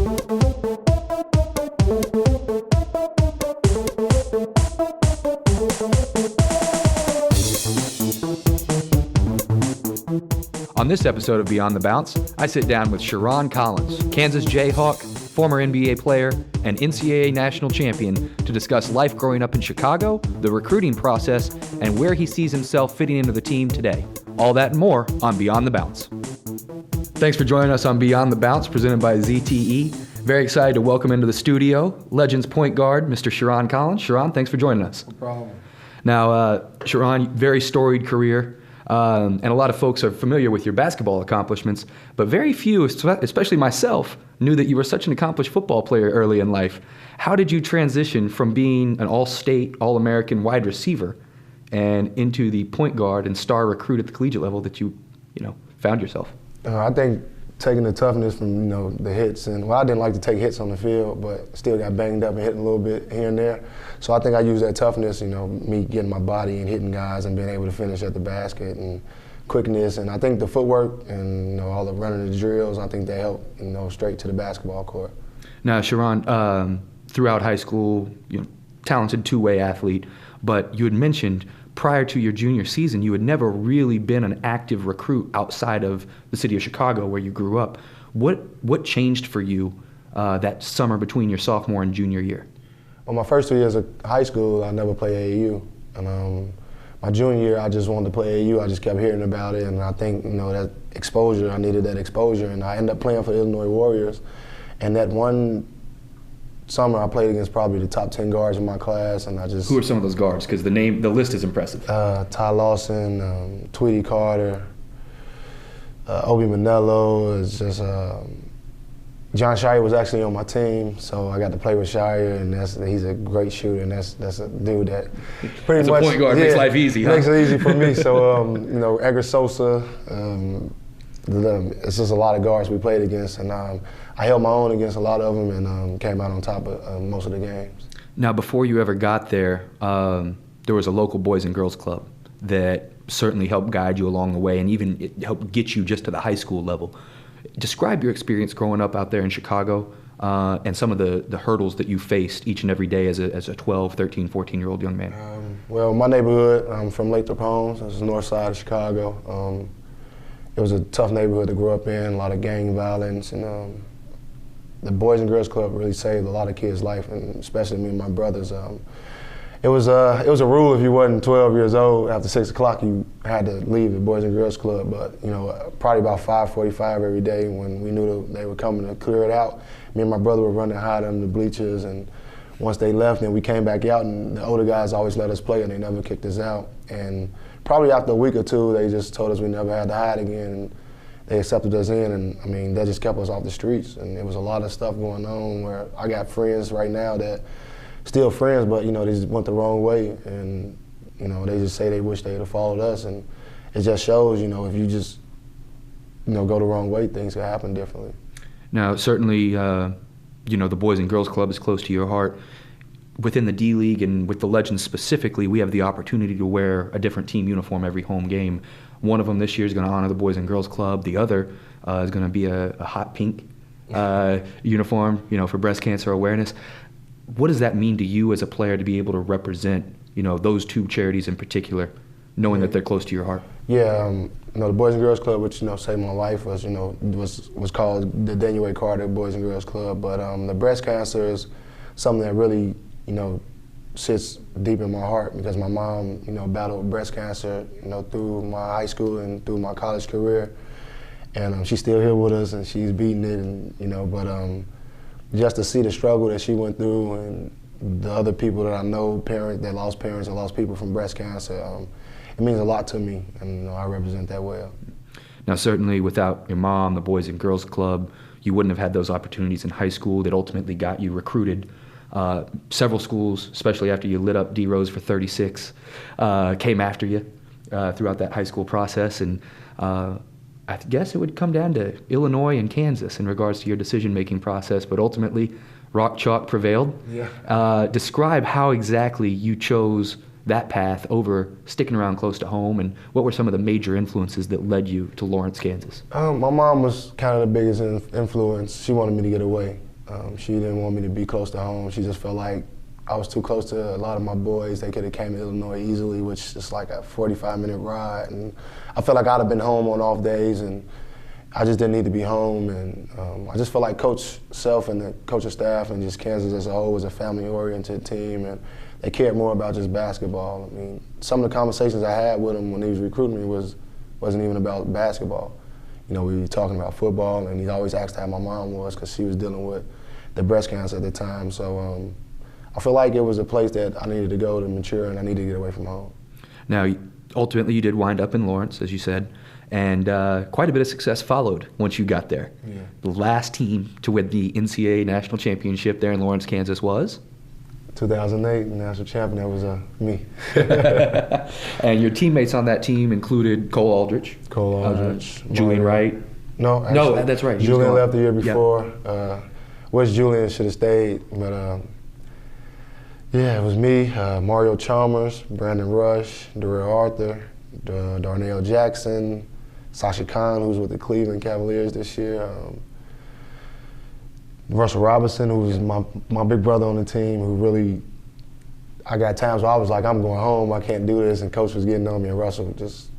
On this episode of Beyond the Bounce, I sit down with Sherron Collins, Kansas Jayhawk, former NBA player, and NCAA national champion, to discuss life growing up in Chicago, the recruiting process, and where he sees himself fitting into the team today. All that and more on Beyond the Bounce. Thanks for joining us on Beyond the Bounce, presented by ZTE. Very excited to welcome into the studio Legends point guard, Mr. Sherron Collins. Sherron, thanks for joining us. No problem. Now, Sherron, very storied career. And a lot of folks are familiar with your basketball accomplishments, but very few, especially myself, knew that you were such an accomplished football player early in life. How did you transition from being an all-state, all-American wide receiver and into the point guard and star recruit at the collegiate level that you found yourself? I think taking the toughness from the hits, and I didn't like to take hits on the field, but still got banged up and hitting a little bit here and there. So I think I used that toughness, me getting my body and hitting guys and being able to finish at the basket and quickness, and I think the footwork and all the running the drills, I think they help straight to the basketball court. Now, Sherron, throughout high school, talented two-way athlete, but you had mentioned prior to your junior season, you had never really been an active recruit outside of the city of Chicago where you grew up. What changed for you that summer between your sophomore and junior year? Well, my first 2 years of high school, I never played AAU. And my junior year, I just wanted to play AAU. I just kept hearing about it, and I think, that exposure, I needed that exposure, and I ended up playing for the Illinois Warriors. And that one summer, I played against probably the top 10 guards in my class, and I just... Who are some of those guards? Because the list is impressive. Ty Lawson, Tweety Carter, Obi Manello, is just... John Shire was actually on my team, so I got to play with Shire, and he's a great shooter, and that's a dude that pretty much... As a point guard, makes life easy, huh? Makes it easy for me. So, Edgar Sosa, it's just a lot of guards we played against, and I held my own against a lot of them and came out on top of most of the games. Now, before you ever got there, there was a local Boys and Girls Club that certainly helped guide you along the way, and even it helped get you just to the high school level. Describe your experience growing up out there in Chicago and some of the hurdles that you faced each and every day as a 12, 13, 14-year-old young man. Well, my neighborhood, I'm from Lathrop Homes. It's the north side of Chicago. It was a tough neighborhood to grow up in, a lot of gang violence, and the Boys and Girls Club really saved a lot of kids' life, and especially me and my brothers. It was a rule if you wasn't 12 years old, after 6 o'clock you had to leave the Boys and Girls Club, but probably about 5:45 every day when we knew they were coming to clear it out, me and my brother would run and hide under the bleachers, and once they left, then we came back out, and the older guys always let us play, and they never kicked us out. And probably after a week or two, they just told us we never had to hide again, and they accepted us in, and that just kept us off the streets. And there was a lot of stuff going on where I got friends right now that still friends, but they just went the wrong way, and they just say they wish they'd have followed us, and it just shows, if you just go the wrong way, things can happen differently. Now, certainly, the Boys and Girls Club is close to your heart. Within the D League and with the Legends specifically, we have the opportunity to wear a different team uniform every home game. One of them this year is going to honor the Boys and Girls Club. The other is going to be a hot pink uniform, for breast cancer awareness. What does that mean to you as a player to be able to represent, those two charities in particular, knowing that they're close to your heart? Yeah, the Boys and Girls Club, which saved my life, was called the Daniel A. Carter Boys and Girls Club. But the breast cancer is something that really, sits deep in my heart, because my mom, battled with breast cancer, through my high school and through my college career, and she's still here with us, and she's beating it, and but. Just to see the struggle that she went through, and the other people that I know, parents that lost parents and lost people from breast cancer, it means a lot to me, and I represent that well. Now, certainly without your mom, the Boys and Girls Club, you wouldn't have had those opportunities in high school that ultimately got you recruited. Several schools, especially after you lit up D-Rose for 36, came after you throughout that high school process, and I guess it would come down to Illinois and Kansas in regards to your decision-making process, but ultimately, Rock Chalk prevailed. Yeah. Describe how exactly you chose that path over sticking around close to home, and what were some of the major influences that led you to Lawrence, Kansas? My mom was kind of the biggest influence. She wanted me to get away. She didn't want me to be close to home. She just felt like I was too close to a lot of my boys. They could have came to Illinois easily, which is like a 45-minute ride. And I felt like I'd have been home on off days, and I just didn't need to be home. And I just felt like Coach Self and the coaching staff and just Kansas as a whole was a family-oriented team, and they cared more about just basketball. I mean, some of the conversations I had with him when he was recruiting me wasn't even about basketball. You know, we were talking about football, and he always asked how my mom was because she was dealing with the breast cancer at the time. So I feel like it was a place that I needed to go to mature, and I needed to get away from home. Now, ultimately, you did wind up in Lawrence, as you said, and quite a bit of success followed once you got there. Yeah. The last team to win the NCAA national championship there in Lawrence, Kansas was? 2008 national champion, that was me. And your teammates on that team included Cole Aldrich, Julian Wright. No, actually, no, that's right. Julian left the year before. Yep. Wish Julian should have stayed, but yeah, it was me, Mario Chalmers, Brandon Rush, Darrell Arthur, Darnell Jackson, Sasha Khan, who's with the Cleveland Cavaliers this year, Russell Robinson, who was my big brother on the team, who really, I got times where I was like, I'm going home, I can't do this, and Coach was getting on me, and Russell just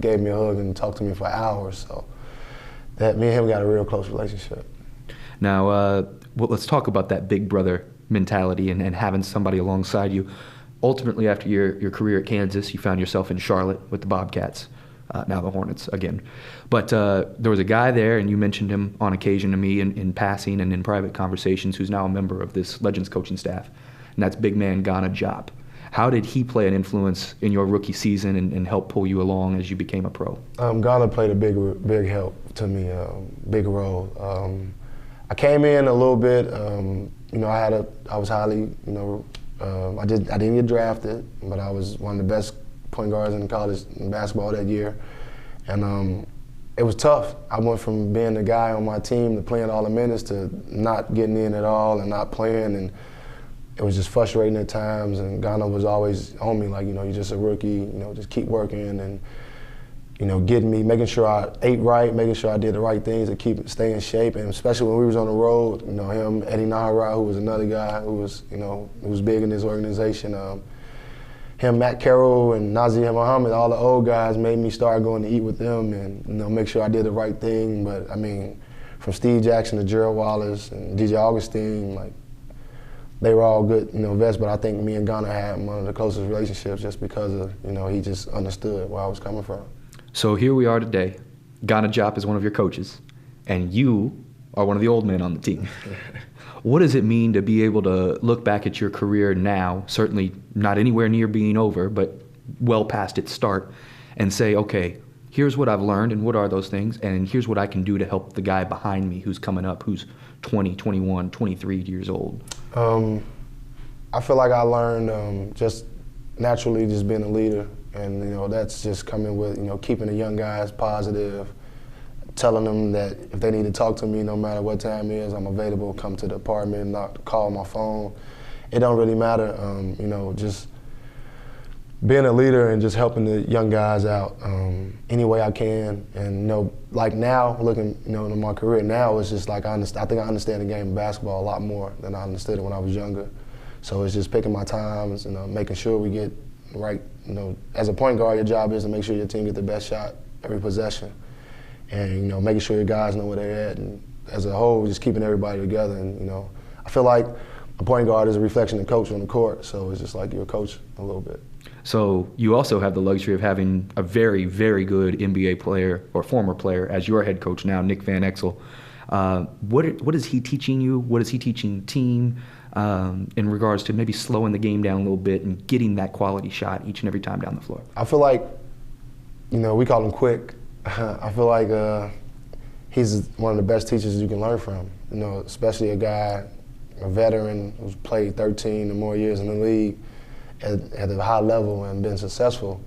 gave me a hug and talked to me for hours. So that me and him got a real close relationship. Now, well, let's talk about that big brother mentality and having somebody alongside you. Ultimately, after your career at Kansas, you found yourself in Charlotte with the Bobcats, now the Hornets again. But there was a guy there, and you mentioned him on occasion to me in passing and in private conversations, who's now a member of this Legends coaching staff, and that's big man Ghana Diop. How did he play an influence in your rookie season and help pull you along as you became a pro? Ghana played a big help to me, big role. I came in a little bit. You know, I was highly, you know, I didn't get drafted, but I was one of the best point guards in college in basketball that year, and it was tough. I went from being the guy on my team to playing all the minutes to not getting in at all and not playing, and it was just frustrating at times. And Ghana was always on me, like, you know, you're just a rookie, you know, just keep working and, you know, getting me, making sure I ate right, making sure I did the right things to stay in shape, and especially when we was on the road, you know, him, Eddie Nahara, who was another guy who was, you know, who was big in this organization. Him, Matt Carroll, and Nazir Muhammad, all the old guys made me start going to eat with them and, you know, make sure I did the right thing. But I mean, from Steve Jackson to Gerald Wallace and DJ Augustine, like, they were all good, you know, vets, but I think me and Ghana had one of the closest relationships just because of, you know, he just understood where I was coming from. So here we are today. Ghana Diop is one of your coaches, and you are one of the old men on the team. What does it mean to be able to look back at your career now, certainly not anywhere near being over, but well past its start, and say, okay, here's what I've learned and what are those things, and here's what I can do to help the guy behind me who's coming up, who's 20, 21, 23 years old? I feel like I learned just naturally just being a leader, and, you know, that's just coming with, you know, keeping the young guys positive, telling them that if they need to talk to me, no matter what time it is, I'm available, come to the apartment, not call my phone. It don't really matter, you know, just being a leader and just helping the young guys out any way I can. And, you know, like now, looking, you know, in my career now, it's just like I think I understand the game of basketball a lot more than I understood it when I was younger. So it's just picking my times and making sure we get right, you know, as a point guard, your job is to make sure your team get the best shot every possession. And, you know, making sure your guys know where they're at. And as a whole, just keeping everybody together. And, you know, I feel like a point guard is a reflection of the coach on the court. So it's just like you're a coach a little bit. So you also have the luxury of having a very, very good NBA player or former player as your head coach now, Nick Van Exel. What is he teaching you? What is he teaching the team in regards to maybe slowing the game down a little bit and getting that quality shot each and every time down the floor? I feel like, you know, we call him Quick. I feel like he's one of the best teachers you can learn from. You know, especially a guy, a veteran who's played 13 or more years in the league at a high level and been successful.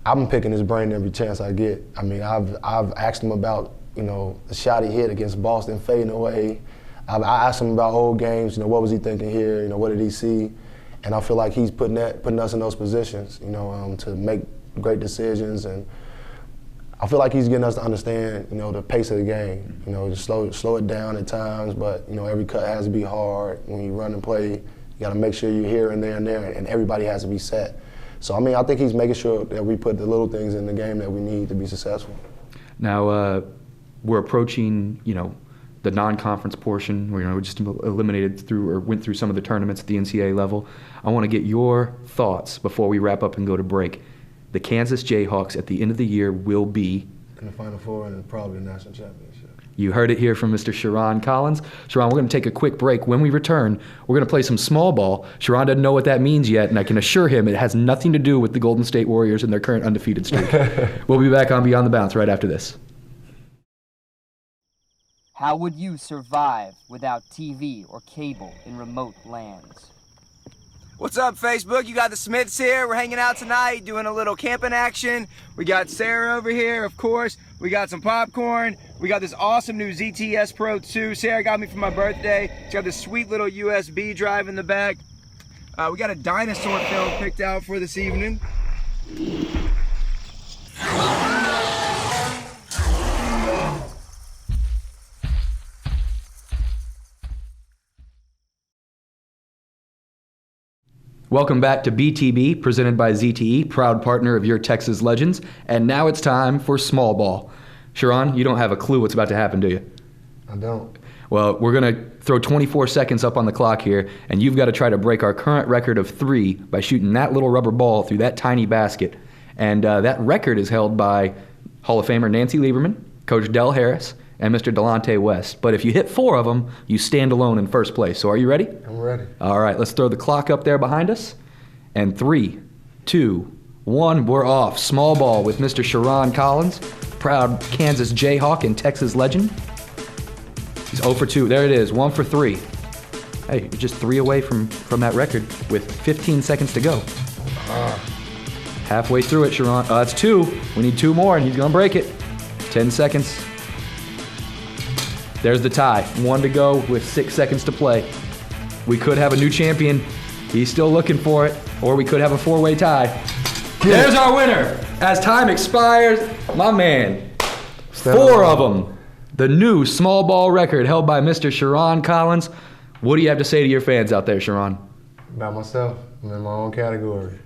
I'm picking his brain every chance I get. I mean, I've asked him about, you know, the shot he hit against Boston fading away. I asked him about old games. You know, what was he thinking here? You know, what did he see? And I feel like he's putting us in those positions, you know, to make great decisions. And I feel like he's getting us to understand, the pace of the game. Just slow it down at times, but every cut has to be hard. When you run and play, you got to make sure you're here and there, and everybody has to be set. So I think he's making sure that we put the little things in the game that we need to be successful. Now we're approaching, the non-conference portion. We just eliminated went through some of the tournaments at the NCAA level. I want to get your thoughts before we wrap up and go to break. The Kansas Jayhawks at the end of the year will be in the Final Four and probably the national championship. You heard it here from Mr. Sherron Collins. Sherron, we're going to take a quick break. When we return, we're going to play some small ball. Sherron doesn't know what that means yet, and I can assure him it has nothing to do with the Golden State Warriors and their current undefeated streak. We'll be back on Beyond the Bounce right after this. How would you survive without TV or cable in remote lands? What's up, Facebook? You got the Smiths here. We're hanging out tonight, doing a little camping action. We got Sarah over here, of course. We got some popcorn. We got this awesome new ZTS Pro 2. Sarah got me for my birthday. It's got this sweet little USB drive in the back. We got a dinosaur film picked out for this evening. Welcome back to BTB, presented by ZTE, proud partner of your Texas Legends. And now it's time for small ball. Sherron, you don't have a clue what's about to happen, do you? I don't. Well, we're going to throw 24 seconds up on the clock here, and you've got to try to break our current record of 3 by shooting that little rubber ball through that tiny basket. And that record is held by Hall of Famer Nancy Lieberman, Coach Del Harris, and Mr. Delonte West. But if you hit 4 of them, you stand alone in first place. So are you ready? I'm ready. All right, let's throw the clock up there behind us. And 3, 2, 1, we're off. Small ball with Mr. Sherron Collins, proud Kansas Jayhawk and Texas legend. He's 0 for 2. There it is, 1 for 3. Hey, you're just 3 away from that record with 15 seconds to go. Halfway through it, Sherron. That's 2. We need 2 more, and he's going to break it. 10 seconds. There's the tie. 1 to go with 6 seconds to play. We could have a new champion. He's still looking for it. Or we could have a 4-way tie. There's our winner. As time expires, my man. 4 of them. The new small ball record held by Mr. Sherron Collins. What do you have to say to your fans out there, Sherron? About myself. I'm in my own category.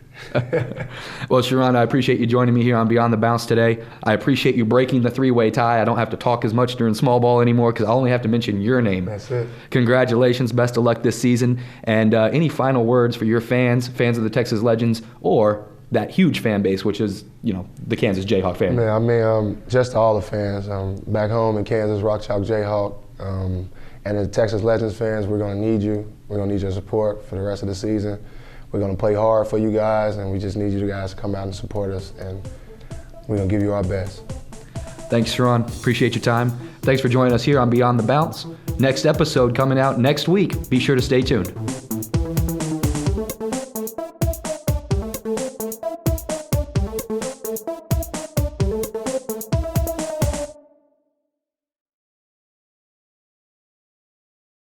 Well, Sherron, I appreciate you joining me here on Beyond the Bounce today. I appreciate you breaking the 3-way tie. I don't have to talk as much during small ball anymore because I only have to mention your name. That's it. Congratulations. Best of luck this season. And any final words for your fans of the Texas Legends, or that huge fan base, which is, the Kansas Jayhawk fan? Man, just to all the fans. Back home in Kansas, Rock Chalk Jayhawk, and the Texas Legends fans, we're going to need you. We're going to need your support for the rest of the season. We're going to play hard for you guys, and we just need you guys to come out and support us, and we're going to give you our best. Thanks, Sherron. Appreciate your time. Thanks for joining us here on Beyond the Bounce. Next episode coming out next week. Be sure to stay tuned.